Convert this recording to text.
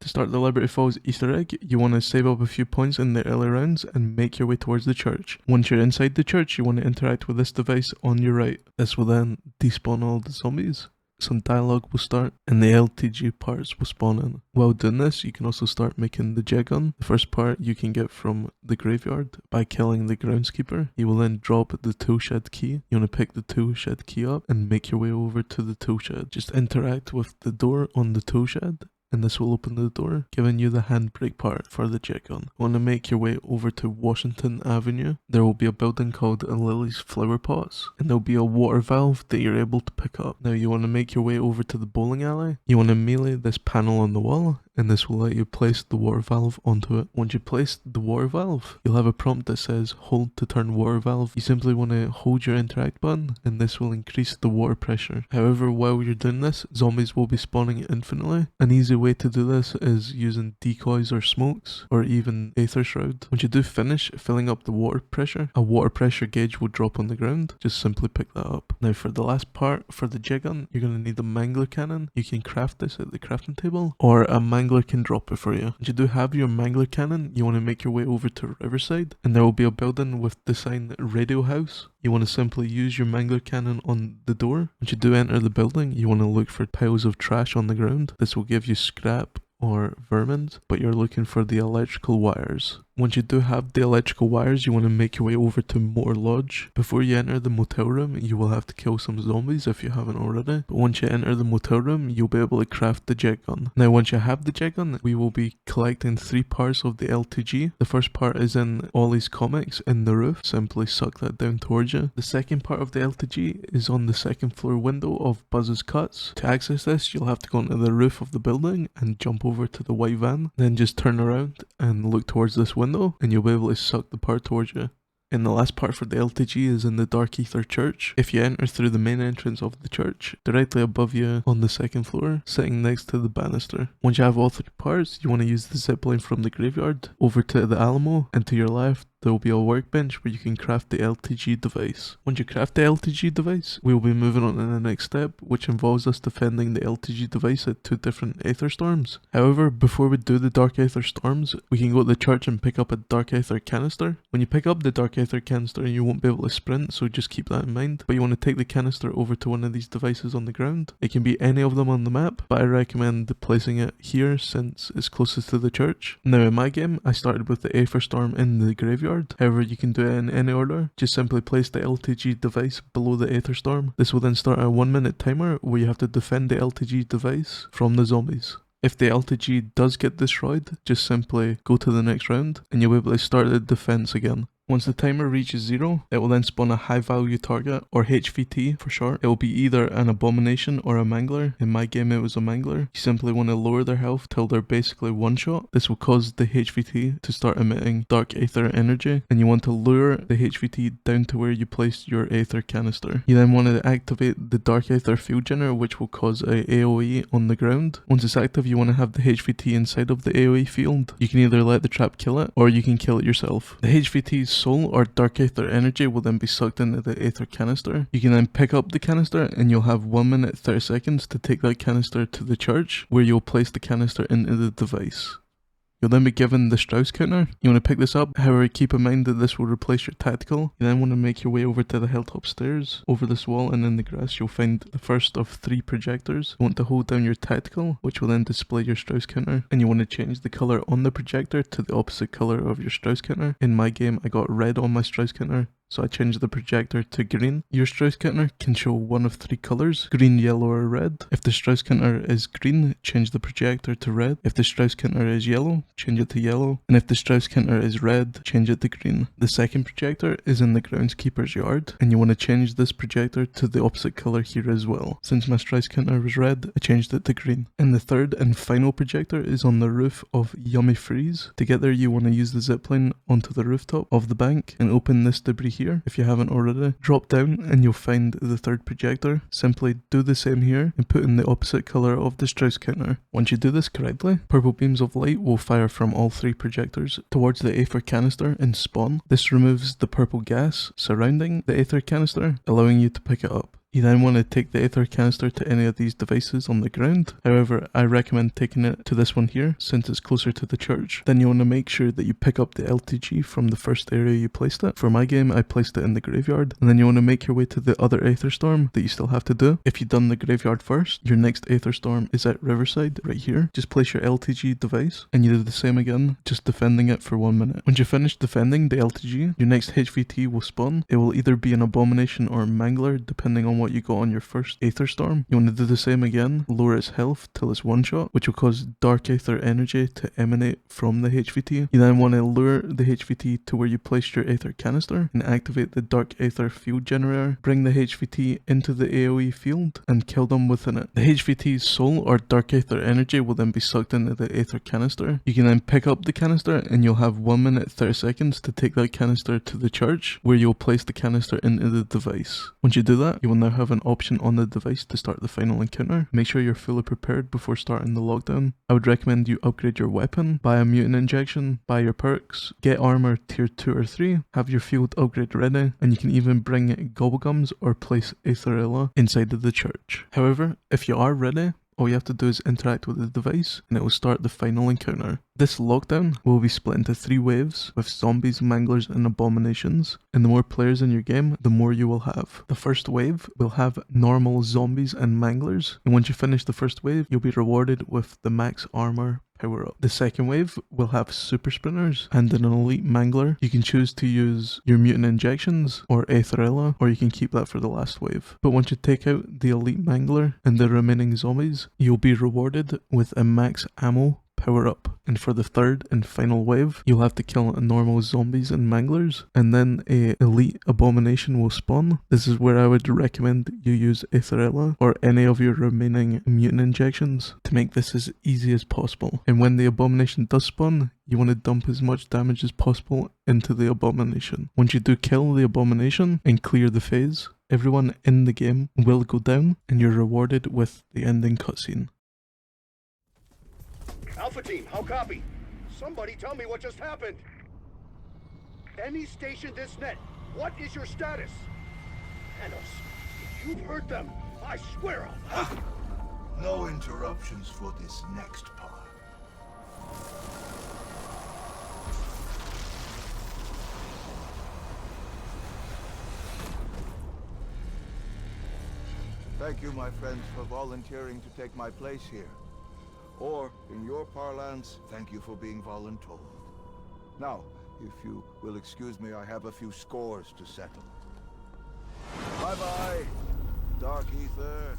To start the Liberty Falls Easter egg, you want to save up a few points in the early rounds and make your way towards the church. Once you're inside the church, you want to interact with this device on your right. This will then despawn all the zombies. Some dialogue will start and the LTG parts will spawn in. While doing this, you can also start making the JETGUN. The first part you can get from the graveyard by killing the groundskeeper. You will then drop the toolshed key. You want to pick the toolshed key up and make your way over to the toolshed. Just interact with the door on the toolshed, and this will open the door, giving you the handbrake part for the JETGUN. You want to make your way over to Washington Avenue. There will be a building called Lily's Flower Pots, and there will be a water valve that you're able to pick up. Now you want to make your way over to the bowling alley. You want to melee this panel on the wall, and this will let you place the water valve onto it. Once you place the water valve, you'll have a prompt that says hold to turn water valve. You simply want to hold your interact button, and this will increase the water pressure. However, while you're doing this, zombies will be spawning infinitely. An easy way to do this is using decoys or smokes, or even Aether Shroud. Once you do finish filling up the water pressure, a water pressure gauge will drop on the ground. Just simply pick that up. Now for the last part, for the JETGUN, you're going to need a mangler cannon. You can craft this at the crafting table, or a mangler can drop it for you. Once you do have your mangler cannon, you want to make your way over to Riverside, and there will be a building with the sign Radio House. You want to simply use your mangler cannon on the door. Once you do enter the building, you want to look for piles of trash on the ground. This will give you scrap or vermin, but you're looking for the electrical wires. Once you do have the electrical wires, you want to make your way over to Motor Lodge. Before you enter the motel room, you will have to kill some zombies if you haven't already. But once you enter the motel room, you'll be able to craft the JETGUN. Now once you have the JETGUN, we will be collecting 3 parts of the LTG. The first part is in Ollie's comics in the roof. Simply suck that down towards you. The second part of the LTG is on the second floor window of Buzz's Cuts. To access this, you'll have to go onto the roof of the building and jump over to the white van. Then just turn around and look towards this window, and you'll be able to suck the part towards you. And the last part for the LTG is in the Dark Ether Church. If you enter through the main entrance of the church, directly above you on the second floor, sitting next to the banister. Once you have all 3 parts, you want to use the zipline from the graveyard over to the Alamo, and to your left there will be a workbench where you can craft the LTG device. Once you craft the LTG device, we will be moving on to the next step, which involves us defending the LTG device at 2 different Aether Storms. However, before we do the Dark Aether Storms, we can go to the church and pick up a Dark Aether canister. When you pick up the Dark Aether canister, you won't be able to sprint, so just keep that in mind. But you want to take the canister over to one of these devices on the ground. It can be any of them on the map, but I recommend placing it here since it's closest to the church. Now in my game, I started with the Aether Storm in the graveyard. However, you can do it in any order. Just simply place the LTG device below the Aether Storm. This will then start a 1-minute timer where you have to defend the LTG device from the zombies. If the LTG does get destroyed, just simply go to the next round and you'll be able to start the defense again. Once the timer reaches 0, it will then spawn a high value target, or HVT for short. It will be either an abomination or a mangler. In my game it was a mangler. You simply want to lower their health till they're basically one shot. This will cause the HVT to start emitting dark aether energy, and you want to lure the HVT down to where you placed your aether canister. You then want to activate the dark aether field generator, which will cause a AoE on the ground. Once it's active, you want to have the HVT inside of the AoE field. You can either let the trap kill it, or you can kill it yourself. The HVT's soul or dark aether energy will then be sucked into the aether canister. You can then pick up the canister and you'll have 1 minute 30 seconds to take that canister to the church, where you'll place the canister into the device. You'll then be given the Strauss counter. You want to pick this up, however keep in mind that this will replace your tactical. You then want to make your way over to the hilltop stairs. Over this wall and in the grass you'll find the first of 3 projectors. You want to hold down your tactical, which will then display your Strauss counter, and you want to change the colour on the projector to the opposite colour of your Strauss counter. In my game I got red on my Strauss counter, so I changed the projector to green. Your Strauss counter can show one of 3 colours, green, yellow or red. If the Strauss counter is green, change the projector to red. If the Strauss counter is yellow, change it to yellow. And if the Strauss counter is red, change it to green. The second projector is in the groundskeeper's yard, and you want to change this projector to the opposite colour here as well. Since my Strauss counter was red, I changed it to green. And the third and final projector is on the roof of Yummy Freeze. To get there you want to use the zipline onto the rooftop of the bank and open this debris here if you haven't already. Drop down and you'll find the third projector. Simply do the same here and put in the opposite colour of the Strauss counter. Once you do this correctly, purple beams of light will fire from all 3 projectors towards the aether canister and spawn. This removes the purple gas surrounding the aether canister, allowing you to pick it up. You then want to take the aether canister to any of these devices on the ground. However, I recommend taking it to this one here since it's closer to the church. Then you want to make sure that you pick up the LTG from the first area you placed it. For my game, I placed it in the graveyard. And then you want to make your way to the other aether storm that you still have to do. If you've done the graveyard first, your next aether storm is at Riverside right here. Just place your LTG device and you do the same again, just defending it for 1 minute. Once you finish defending the LTG, your next HVT will spawn. It will either be an Abomination or a Mangler depending on what you got on your first aether storm. You want to do the same again, lower its health till it's one shot, which will cause dark aether energy to emanate from the HVT. You then want to lure the HVT to where you placed your aether canister and activate the dark aether field generator. Bring the HVT into the AoE field and kill them within it. The HVT's soul or dark aether energy will then be sucked into the aether canister. You can then pick up the canister and you'll have 1 minute 30 seconds to take that canister to the church where you'll place the canister into the device. Once you do that, you will now have an option on the device to start the final encounter. Make sure you're fully prepared before starting the lockdown. I would recommend you upgrade your weapon, buy a mutant injection, buy your perks, get armor tier 2 or 3, have your field upgrade ready, and you can even bring gobblegums or place Aetherella inside of the church. However, if you are ready, all you have to do is interact with the device and it will start the final encounter. This lockdown will be split into 3 waves with zombies, manglers and abominations, and the more players in your game, the more you will have. The first wave will have normal zombies and manglers, and once you finish the first wave, you'll be rewarded with the max armor power up. The second wave will have super sprinters and an elite mangler. You can choose to use your mutant injections or Aetherella, or you can keep that for the last wave. But once you take out the elite mangler and the remaining zombies, you'll be rewarded with a max ammo power up. And for the third and final wave, you'll have to kill normal zombies and manglers, and then a elite abomination will spawn. This is where I would recommend you use Aetherella or any of your remaining mutant injections to make this as easy as possible. And when the abomination does spawn, you want to dump as much damage as possible into the abomination. Once you do kill the abomination and clear the phase, everyone in the game will go down and you're rewarded with the ending cutscene. Alpha team, how copy? Somebody tell me what just happened. Any station this net, what is your status? Thanos, if you've hurt them, I swear I'll... No interruptions for this next part. Thank you, my friends, for volunteering to take my place here. Or, in your parlance, thank you for being voluntold. Now, if you will excuse me, I have a few scores to settle. Bye-bye, Dark Ether.